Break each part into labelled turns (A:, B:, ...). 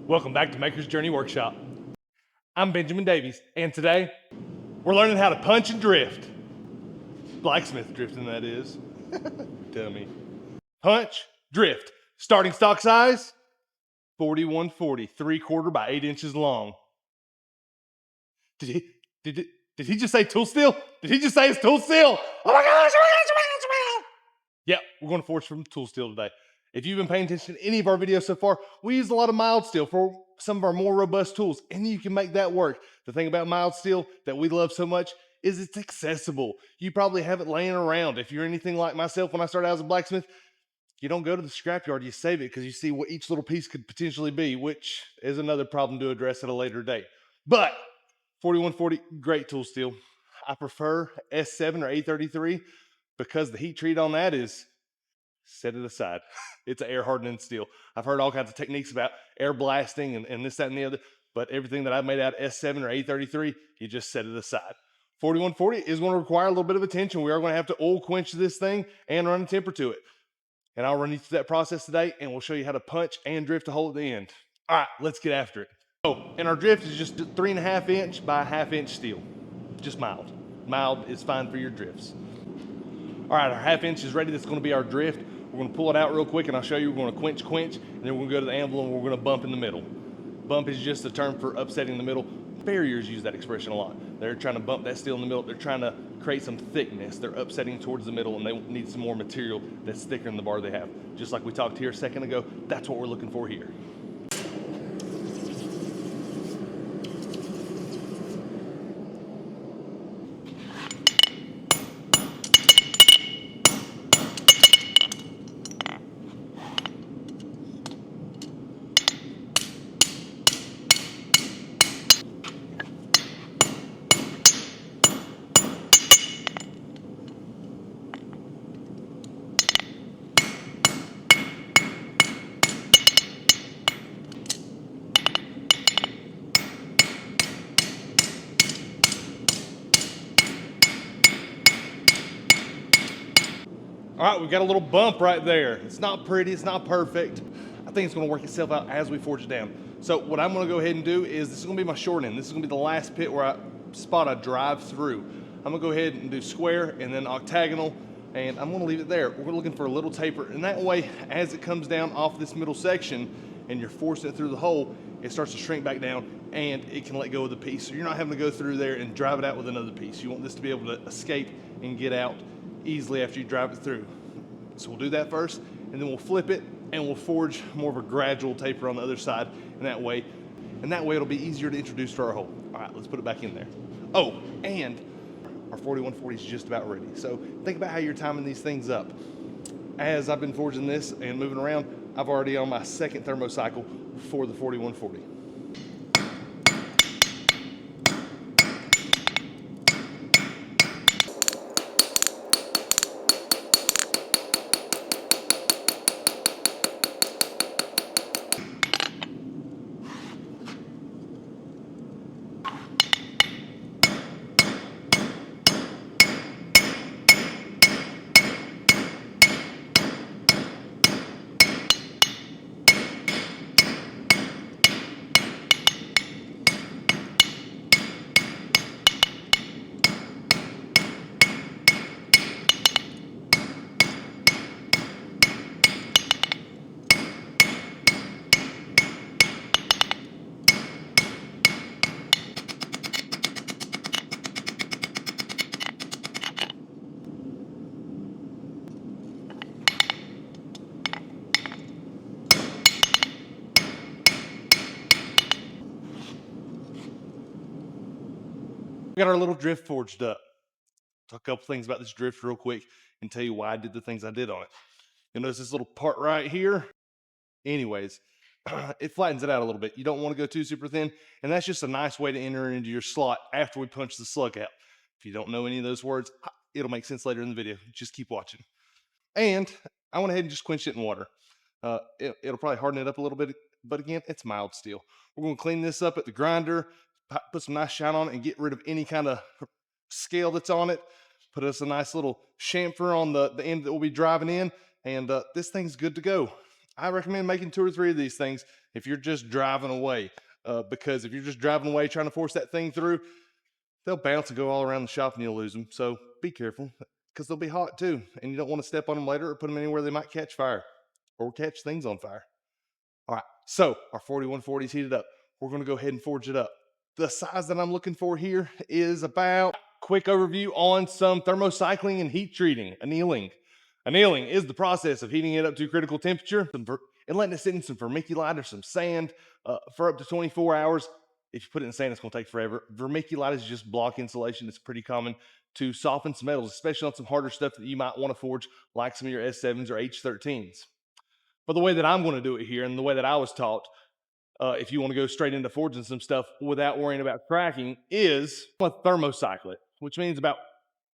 A: Welcome back to Maker's Journey Workshop. I'm Benjamin Davies, and today we're learning how to punch and drift. Blacksmith drifting, that is. Dummy. Punch, drift. Starting stock size, 4140, 3/4 by 8 inches long. Did he just say tool steel? Did he just say it's tool steel? Oh my gosh, Yeah, we're going to forge from tool steel today. If you've been paying attention to any of our videos so far, we use a lot of mild steel for some of our more robust tools, and you can make that work. The thing about mild steel that we love so much is it's accessible. You probably have it laying around. If you're anything like myself, when I started out as a blacksmith, you don't go to the scrapyard, you save it because you see what each little piece could potentially be, which is another problem to address at a later date. But 4140, great tool steel. I prefer S7 or A33 because the heat treat on that is set it aside. It's an air hardening steel. I've heard all kinds of techniques about air blasting and this, that, and the other, but everything that I've made out of S7 or A33, you just set it aside. 4140 is going to require a little bit of attention. We are going to have to oil quench this thing and run a temper to it. And I'll run you through that process today, and we'll show you how to punch and drift a hole at the end. All right, let's get after it. Oh, and our drift is just 3.5 inch by 1/2 inch steel. Just mild. Mild is fine for your drifts. All right, our 1/2 inch is ready. That's going to be our drift. We're going to pull it out real quick, and I'll show you. We're going to quench, and then we're going to go to the anvil, and we're going to bump in the middle. Bump is just a term for upsetting the middle. Farriers use that expression a lot. They're trying to bump that steel in the middle. They're trying to create some thickness. They're upsetting towards the middle, and they need some more material that's thicker than the bar they have. Just like we talked here a second ago, that's what we're looking for here. All right, we've got a little bump right there. It's not pretty, it's not perfect. I think it's gonna work itself out as we forge it down. So what I'm gonna go ahead and do is, this is gonna be my short end. This is gonna be the last pit where I drive through. I'm gonna go ahead and do square and then octagonal, and I'm gonna leave it there. We're looking for a little taper, and that way, as it comes down off this middle section and you're forcing it through the hole, it starts to shrink back down and it can let go of the piece. So you're not having to go through there and drive it out with another piece. You want this to be able to escape and get out easily after you drive it through. So we'll do that first, and then we'll flip it and we'll forge more of a gradual taper on the other side, and that way it'll be easier to introduce to our hole. All right, let's put it back in there. Oh, and our 4140 is just about ready. So think about how you're timing these things up. As I've been forging this and moving around, I've already on my second thermo cycle for the 4140. We got our little drift forged up. Talk a couple things about this drift real quick and tell you why I did the things I did on it. You'll notice this little part right here. Anyways, it flattens it out a little bit. You don't want to go too super thin, and that's just a nice way to enter into your slot after we punch the slug out. If you don't know any of those words, it'll make sense later in the video. Just keep watching. And I went ahead and just quenched it in water. It'll probably harden it up a little bit, but again, it's mild steel. We're going to clean this up at the grinder, put some nice shine on it, and get rid of any kind of scale that's on it. Put us a nice little chamfer on the end that we'll be driving in, and this thing's good to go. I recommend making 2 or 3 of these things if you're just driving away. Because if you're just driving away trying to force that thing through, they'll bounce and go all around the shop and you'll lose them. So be careful because they'll be hot too. And you don't want to step on them later or put them anywhere they might catch fire or catch things on fire. All right, so our 4140 is heated up. We're going to go ahead and forge it up. The size that I'm looking for here is about quick overview on some thermocycling and heat treating, annealing. Annealing is the process of heating it up to critical temperature and letting it sit in some vermiculite or some sand for up to 24 hours. If you put it in sand, it's going to take forever. Vermiculite is just block insulation. It's pretty common to soften some metals, especially on some harder stuff that you might want to forge, like some of your S7s or H13s. But the way that I'm going to do it here and the way that I was taught, if you want to go straight into forging some stuff without worrying about cracking, is a thermocycle it, which means about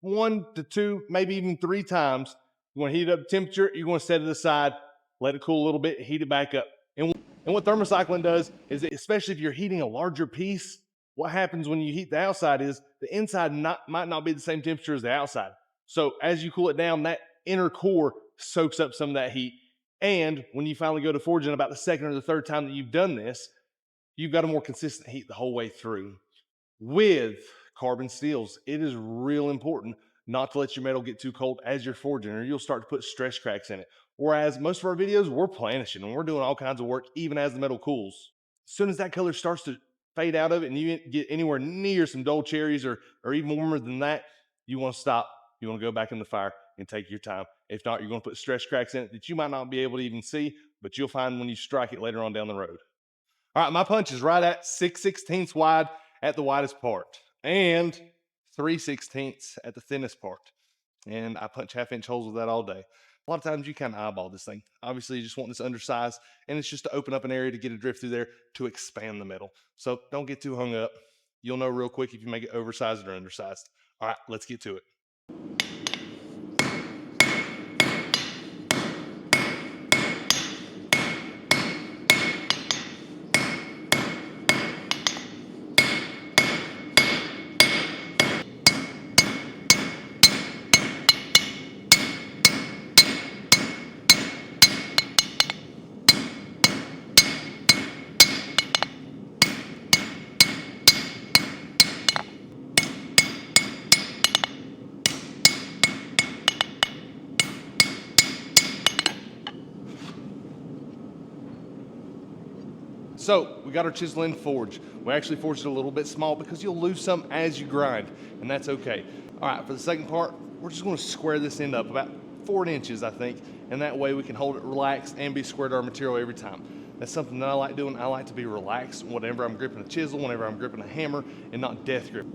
A: 1 to 2, maybe even 3 times. You want to heat it up to temperature, you're going to set it aside, let it cool a little bit, heat it back up. And what thermocycling does is, that especially if you're heating a larger piece, what happens when you heat the outside is the inside might not be the same temperature as the outside. So as you cool it down, that inner core soaks up some of that heat. And when you finally go to forging about the second or the third time that you've done this, you've got a more consistent heat the whole way through. With carbon steels, it is real important not to let your metal get too cold as you're forging, or you'll start to put stress cracks in it. Whereas most of our videos, we're planishing and we're doing all kinds of work even as the metal cools. As soon as that color starts to fade out of it and you get anywhere near some dull cherries or even warmer than that, you want to stop. You want to go back in the fire and take your time. If not, you're going to put stress cracks in it that you might not be able to even see, but you'll find when you strike it later on down the road. All right, my punch is right at 6/16 wide at the widest part and 3/16 at the thinnest part. And I punch 1/2 inch holes with that all day. A lot of times you kind of eyeball this thing. Obviously, you just want this undersized, and it's just to open up an area to get a drift through there to expand the metal. So don't get too hung up. You'll know real quick if you make it oversized or undersized. All right, let's get to it. So we got our chisel in forge. We actually forged it a little bit small because you'll lose some as you grind, and that's okay. All right, for the second part, we're just gonna square this end up about 4 inches, I think, and that way we can hold it relaxed and be square to our material every time. That's something that I like doing. I like to be relaxed whenever I'm gripping a chisel, whenever I'm gripping a hammer, and not death grip.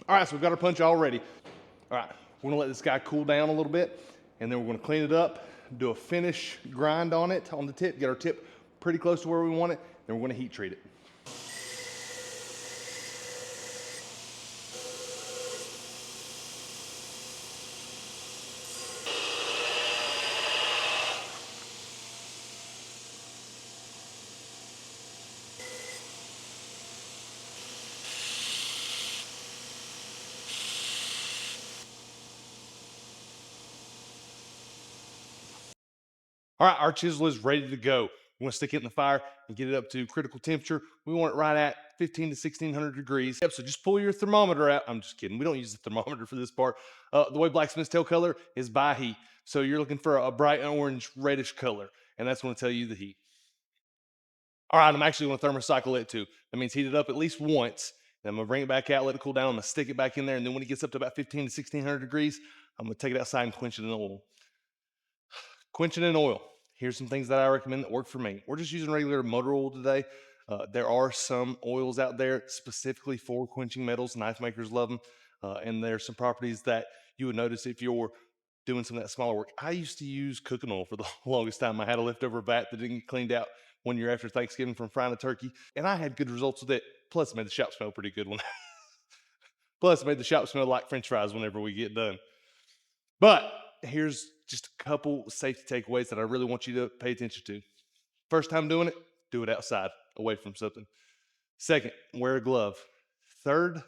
A: All right, so we've got our punch all ready. All right, we're gonna let this guy cool down a little bit, and then we're gonna clean it up, do a finish grind on it, on the tip, get our tip pretty close to where we want it, then we're gonna heat treat it. All right, our chisel is ready to go. We want to stick it in the fire and get it up to critical temperature. We want it right at 15 to 1600 degrees. Yep, so just pull your thermometer out. I'm just kidding. We don't use the thermometer for this part. The way blacksmiths tell color is by heat. So you're looking for a bright orange, reddish color, and that's going to tell you the heat. All right, I'm actually going to thermocycle it too. That means heat it up at least once. Then I'm going to bring it back out, let it cool down. I'm going to stick it back in there, and then when it gets up to about 15 to 1600 degrees, I'm going to take it outside and quench it in oil. Quench it in oil. Here's some things that I recommend that work for me. We're just using regular motor oil today. There are some oils out there specifically for quenching metals. Knife makers love them. And there's some properties that you would notice if you're doing some of that smaller work. I used to use cooking oil for the longest time. I had a leftover vat that didn't get cleaned out 1 year after Thanksgiving from frying a turkey, and I had good results with it. Plus, it made the shop smell pretty good one. Plus, it made the shop smell like French fries whenever we get done. But here's just a couple safety takeaways that I really want you to pay attention to. First time doing it, do it outside, away from something. Second, wear a glove. Third,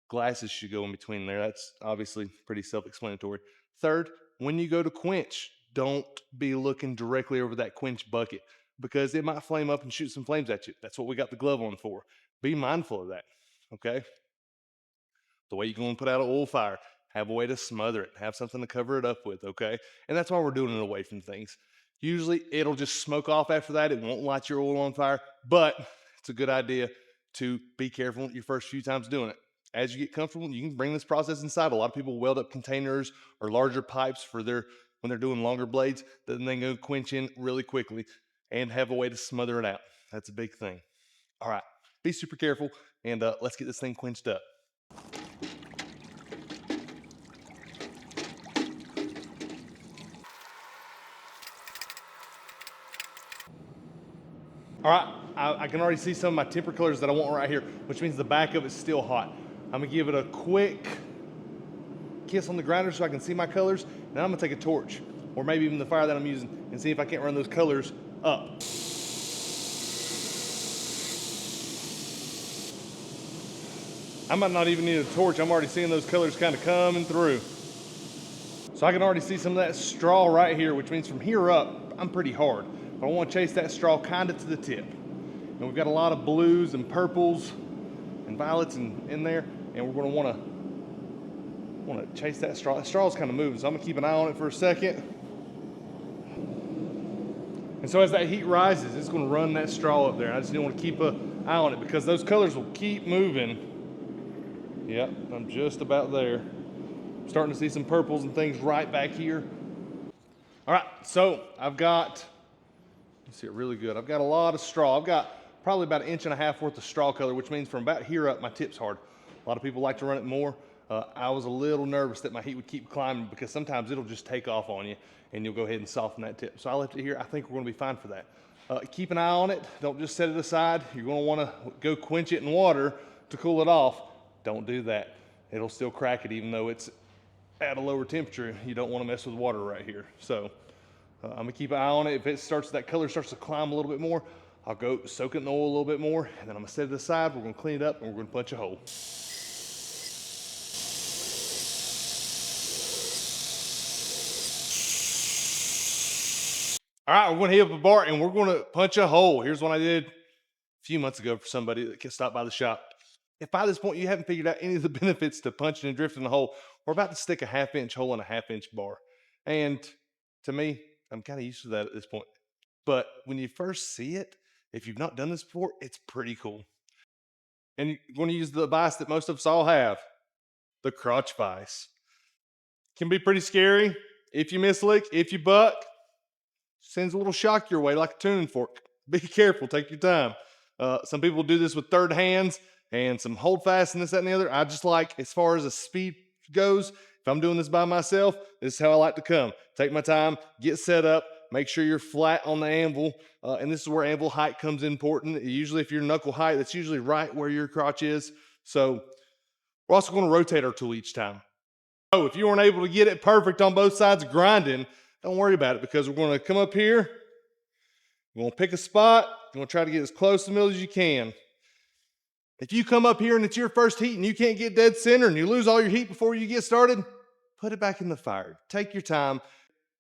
A: glasses should go in between there. That's obviously pretty self-explanatory. Third, when you go to quench, don't be looking directly over that quench bucket because it might flame up and shoot some flames at you. That's what we got the glove on for. Be mindful of that, okay? The way you're going to put out an oil fire, have a way to smother it, have something to cover it up with, okay? And that's why we're doing it away from things. Usually it'll just smoke off after that. It won't light your oil on fire, but it's a good idea to be careful your first few times doing it. As you get comfortable, you can bring this process inside. A lot of people weld up containers or larger pipes for when they're doing longer blades, then they go quench in really quickly and have a way to smother it out. That's a big thing. All right, be super careful, and let's get this thing quenched up. All right, I can already see some of my temper colors that I want right here, which means the back of it's still hot. I'm gonna give it a quick kiss on the grinder so I can see my colors, and I'm gonna take a torch, or maybe even the fire that I'm using, and see if I can't run those colors up. I might not even need a torch. I'm already seeing those colors kind of coming through. So I can already see some of that straw right here, which means from here up, I'm pretty hard. But I want to chase that straw kind of to the tip. And we've got a lot of blues and purples and violets in there, and we're going to want to chase that straw. That straw's kind of moving, so I'm going to keep an eye on it for a second. And so as that heat rises, it's going to run that straw up there. I just want to keep an eye on it because those colors will keep moving. Yep, I'm just about there. I'm starting to see some purples and things right back here. All right, so I've got, you see it really good. I've got a lot of straw. I've got probably about 1.5 inches worth of straw color, which means from about here up, my tip's hard. A lot of people like to run it more. I was a little nervous that my heat would keep climbing because sometimes it'll just take off on you and you'll go ahead and soften that tip. So I left it here. I think we're gonna be fine for that. Keep an eye on it. Don't just set it aside. You're gonna wanna go quench it in water to cool it off. Don't do that. It'll still crack it even though it's at a lower temperature. You don't wanna mess with water right here. So I'm gonna keep an eye on it. If that color starts to climb a little bit more, I'll go soak it in the oil a little bit more, and then I'm gonna set it aside. We're gonna clean it up and we're gonna punch a hole. All right, we're gonna heat up a bar and we're gonna punch a hole. Here's one I did a few months ago for somebody that stopped by the shop. If by this point you haven't figured out any of the benefits to punching and drifting the hole, we're about to stick a 1/2 inch hole in a 1/2 inch bar. And to me, I'm kind of used to that at this point. But when you first see it, if you've not done this before, it's pretty cool. And you're going to use the vise that most of us all have, the crotch vise. Can be pretty scary if you mislick, if you buck. Sends a little shock your way like a tuning fork. Be careful, take your time. Some people do this with third hands and some hold fast and this, that, and the other. I just like, as far as a speed goes, if I'm doing this by myself, this is how I like to come. Take my time, get set up, make sure you're flat on the anvil. And this is where anvil height comes in important. Usually if you're knuckle height, that's usually right where your crotch is. So we're also going to rotate our tool each time. So if you weren't able to get it perfect on both sides of grinding, don't worry about it because we're going to come up here. We're going to pick a spot. We're going to try to get as close to the middle as you can. If you come up here and it's your first heat and you can't get dead center and you lose all your heat before you get started, put it back in the fire. Take your time.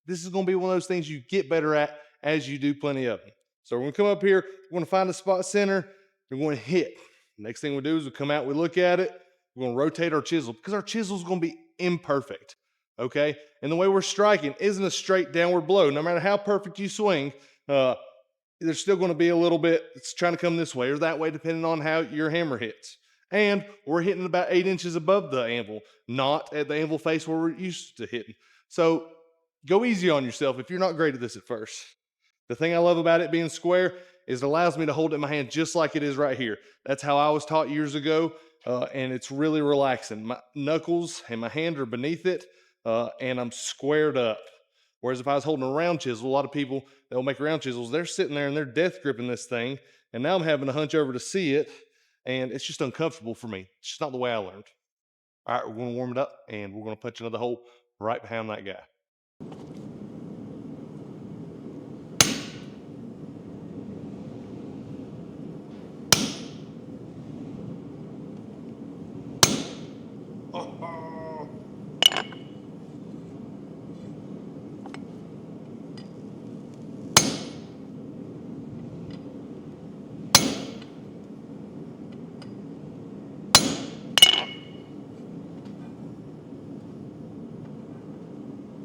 A: This is going to be one of those things you get better at as you do plenty of them. So we're going to come up here. We're going to find a spot center. We're going to hit. Next thing we do is we come out, we look at it. We're going to rotate our chisel because our chisel is going to be imperfect. Okay? And the way we're striking isn't a straight downward blow. No matter how perfect you swing, there's still going to be a little bit it's trying to come this way or that way depending on how your hammer hits. And we're hitting about 8 inches above the anvil, not at the anvil face where we're used to hitting. So go easy on yourself if you're not great at this at first. The thing I love about it being square is it allows me to hold it in my hand just like it is right here. That's how I was taught years ago, and it's really relaxing. My knuckles and my hand are beneath it, and I'm squared up. Whereas if I was holding a round chisel, a lot of people that will make round chisels, they're sitting there and they're death gripping this thing. And now I'm having to hunch over to see it. And it's just uncomfortable for me. It's just not the way I learned. All right, we're going to warm it up and we're going to punch another hole right behind that guy.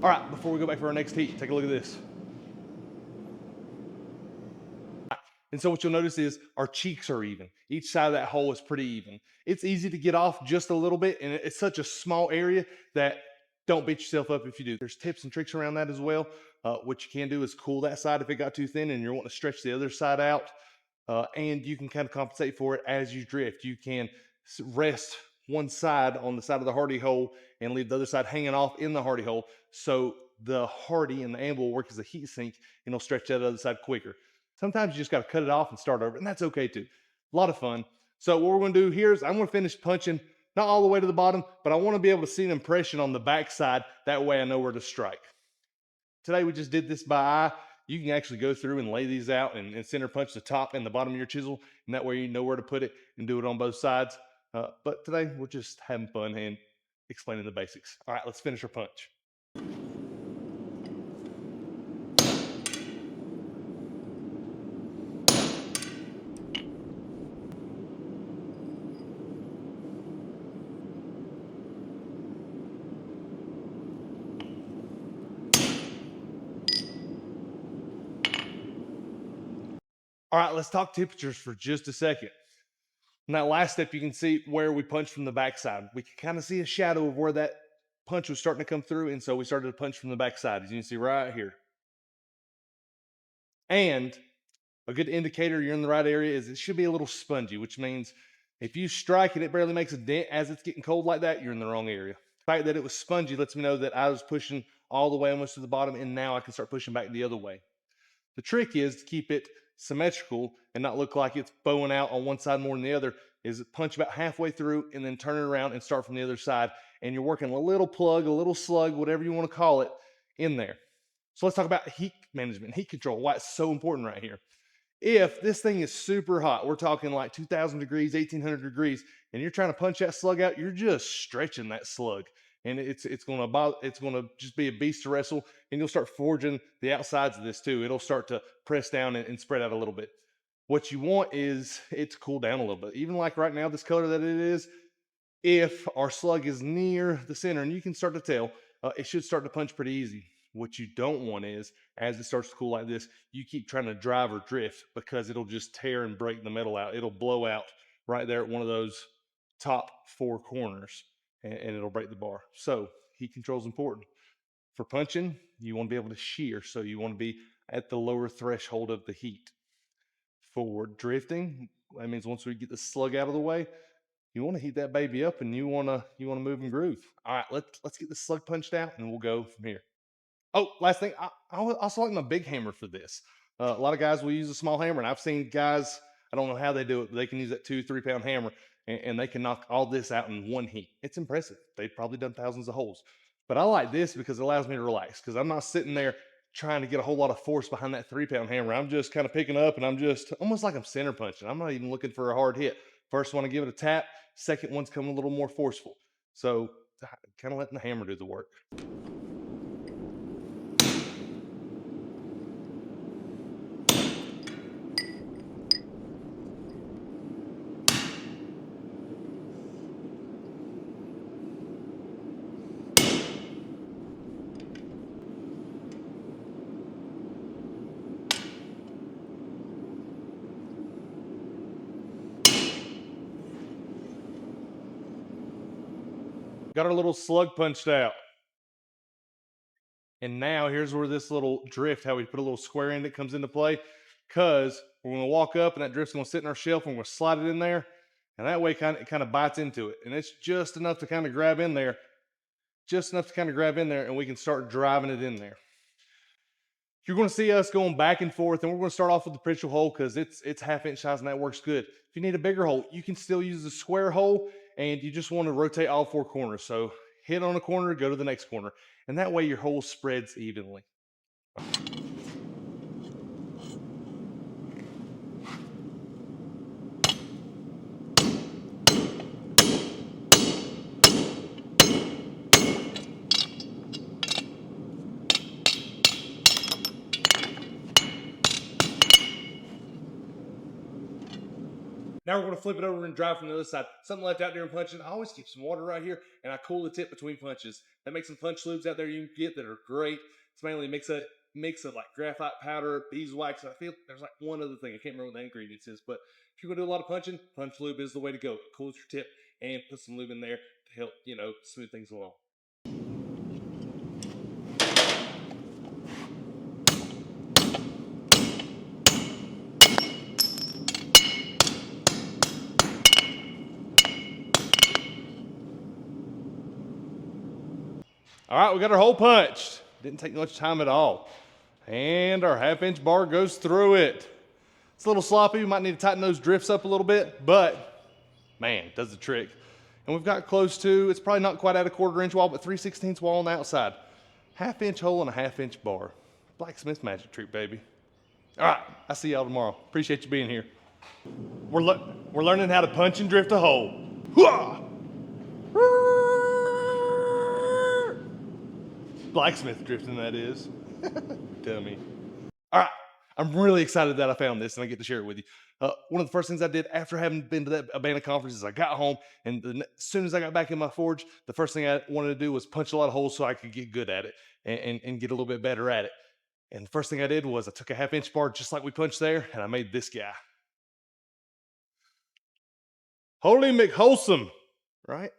A: All right, before we go back for our next heat, take a look at this. And so what you'll notice is our cheeks are even. Each side of that hole is pretty even. It's easy to get off just a little bit, and it's such a small area that don't beat yourself up if you do. There's tips and tricks around that as well. What you can do is cool that side if it got too thin and you're wanting to stretch the other side out. And you can kind of compensate for it as you drift. You can rest one side on the side of the hardy hole and leave the other side hanging off in the hardy hole. So the hardy and the anvil will work as a heat sink and it'll stretch that other side quicker. Sometimes you just got to cut it off and start over, and that's okay too. A lot of fun. So what we're going to do here is I'm going to finish punching, not all the way to the bottom, but I want to be able to see an impression on the back side. That way I know where to strike. Today we just did this by eye. You can actually go through and lay these out and center punch the top and the bottom of your chisel, and that way you know where to put it and do it on both sides. But today we're just having fun and explaining the basics. All right, let's finish our punch. All right, let's talk temperatures for just a second. In that last step, you can see where we punched from the backside. We can kind of see a shadow of where that punch was starting to come through, and so we started to punch from the backside, as you can see right here. And a good indicator you're in the right area is it should be a little spongy, which means if you strike and it barely makes a dent as it's getting cold like that, you're in the wrong area. The fact that it was spongy lets me know that I was pushing all the way almost to the bottom, and now I can start pushing back the other way. The trick is to keep it symmetrical and not look like it's bowing out on one side more than the other, is punch about halfway through and then turn it around and start from the other side. And you're working a little plug, a little slug, whatever you want to call it, in there. So let's talk about heat management, heat control, why it's so important right here. If this thing is super hot, we're talking like 2000 degrees, 1800 degrees, and you're trying to punch that slug out, you're just stretching that slug. And it's gonna just be a beast to wrestle, and you'll start forging the outsides of this too. It'll start to press down and spread out a little bit. What you want is it to cool down a little bit. Even like right now, this color that it is, if our slug is near the center, and you can start to tell, it should start to punch pretty easy. What you don't want is, as it starts to cool like this, you keep trying to drive or drift, because it'll just tear and break the metal out. It'll blow out right there at one of those top four corners, and it'll break the bar. So heat control is important. For punching, you want to be able to shear, so you want to be at the lower threshold of the heat. For drifting, that means once we get the slug out of the way, you want to heat that baby up, and you want to move and groove. All right, let's get the slug punched out, and we'll go from here. Oh, last thing, I also like my big hammer for this. A lot of guys will use a small hammer, and I've seen guys, I don't know how they do it, but they can use that 2-3 pound hammer, and they can knock all this out in one heat. It's impressive. They've probably done thousands of holes. But I like this because it allows me to relax, because I'm not sitting there trying to get a whole lot of force behind that 3 pound hammer. I'm just kind of picking up, and I'm just almost like I'm center punching. I'm not even looking for a hard hit. First one, I give it a tap. Second one's coming a little more forceful. So kind of letting the hammer do the work. Got our little slug punched out. And now here's where this little drift, how we put a little square in it, comes into play, because we're going to walk up and that drift's going to sit in our shelf, and we're going to slide it in there, and that way it kind of bites into it. And it's just enough to kind of grab in there, and we can start driving it in there. You're going to see us going back and forth, and we're going to start off with the principal hole because it's half-inch size and that works good. If you need a bigger hole, you can still use the square hole, and you just want to rotate all four corners. So hit on a corner, go to the next corner, and that way your hole spreads evenly. Now we're going to flip it over and drive from the other side. Something left out during punching, I always keep some water right here, and I cool the tip between punches. That makes some punch lubes out there you can get that are great. It's mainly a mix of like graphite powder, beeswax. I feel there's like one other thing. I can't remember what the ingredients is, but if you're going to do a lot of punching, punch lube is the way to go. It cools your tip and put some lube in there to help, smooth things along. All right, we got our hole punched. Didn't take much time at all. And our half-inch bar goes through it. It's a little sloppy. We might need to tighten those drifts up a little bit, but man, it does the trick. And we've got close to, it's probably not quite at a 1/4 inch wall, but 3/16 wall on the outside. Half-inch hole and a half-inch bar. Blacksmith magic trick, baby. All right, I'll see y'all tomorrow. Appreciate you being here. We're learning how to punch and drift a hole. Hooah! Blacksmith drifting, that is. Dummy. All right, I'm really excited that I found this and I get to share it with you. One of the first things I did after having been to that abandoned conference is I got home, and as soon as I got back in my forge, the first thing I wanted to do was punch a lot of holes so I could get good at it and get a little bit better at it. And the first thing I did was I took a half-inch bar just like we punched there, and I made this guy. Holy McWholesome, right?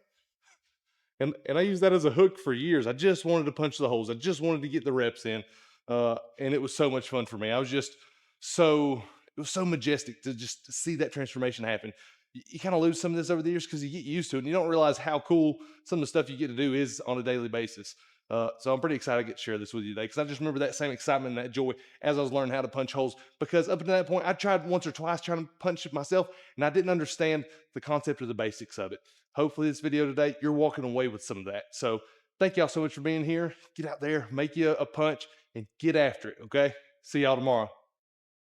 A: And I used that as a hook for years. I just wanted to punch the holes. I just wanted to get the reps in. And it was so much fun for me. It was so majestic to just see that transformation happen. You kind of lose some of this over the years because you get used to it and you don't realize how cool some of the stuff you get to do is on a daily basis. So I'm pretty excited to get to share this with you today because I just remember that same excitement and that joy as I was learning how to punch holes, because up until that point, I tried once or twice trying to punch it myself and I didn't understand the concept or the basics of it. Hopefully this video today, you're walking away with some of that. So thank y'all so much for being here. Get out there, make you a punch and get after it. Okay. See y'all tomorrow.